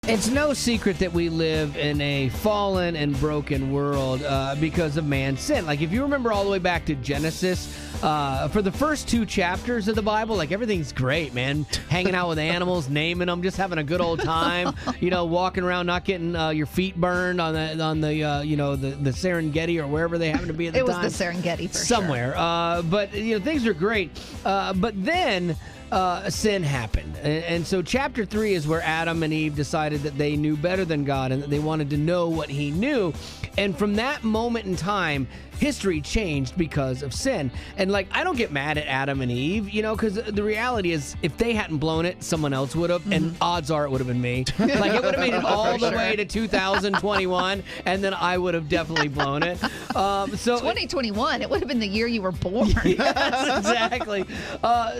It's no secret that we live in a fallen and broken world because of man's sin. Like, if you remember all the way back to Genesis, for the first 2 chapters of the Bible, like, everything's great, man. Hanging out with animals, naming them, just having a good old time. Walking around, not getting your feet burned on the the Serengeti or wherever they happen to be at the time. It was the Serengeti for somewhere. Sure. But things are great. But then sin happened. And so chapter 3 is where Adam and Eve decided that they knew better than God and that they wanted to know what he knew. And from that moment in time, history changed because of sin. And I don't get mad at Adam and Eve, because the reality is if they hadn't blown it, someone else would have. And odds are it would have been me. It would have made it all the way to 2021, and then I would have definitely blown it. So 2021, it would have been the year you were born. Yes, exactly.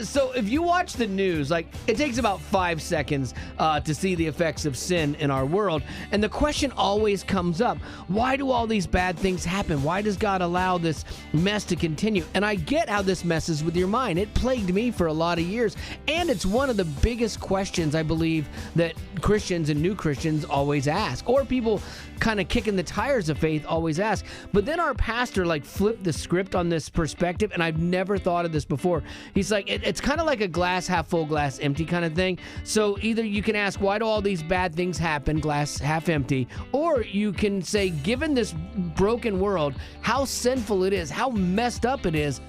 So if you watch the news, it takes about 5 seconds to see the effects of sin in our world. And the question always comes up, why do all these bad things happen? Why does God allow this mess to continue? And I get how this messes with your mind. It plagued me for a lot of years. And it's one of the biggest questions, I believe, that Christians and new Christians always ask, or people kind of kicking the tires of faith always ask. But then our pastor flipped the script on this perspective, and I've never thought of this before. He's like, it's kind of like a glass half full, glass empty kind of thing. So either you can ask, why do all these bad things happen, glass half empty, or you can say, given this broken world, how sinful it is, how messed up it is,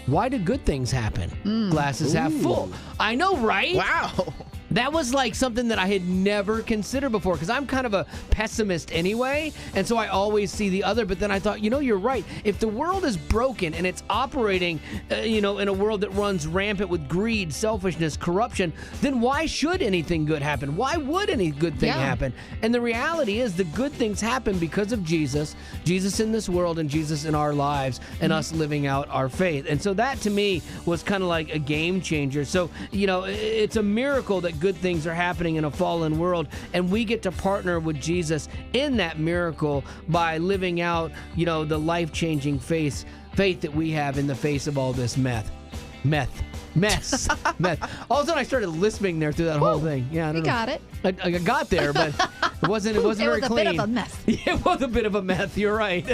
why do good things happen? Glass is half full. I know, right? Wow. That was something that I had never considered before, because I'm kind of a pessimist anyway, and so I always see the other. But then I thought, you're right. If the world is broken and it's operating, in a world that runs rampant with greed, selfishness, corruption, then why should anything good happen? Why would any good thing happen? And the reality is the good things happen because of Jesus in this world and Jesus in our lives and us living out our faith. And so that to me was kind of like a game changer. So, it's a miracle that good things are happening in a fallen world, and we get to partner with Jesus in that miracle by living out, the life-changing faith that we have in the face of all this mess. All of a sudden, I started lisping there through that whole thing. Yeah, I don't know. Got it. I got there, but it wasn't very clean. It was a bit of a mess. It was a bit of a mess. You're right.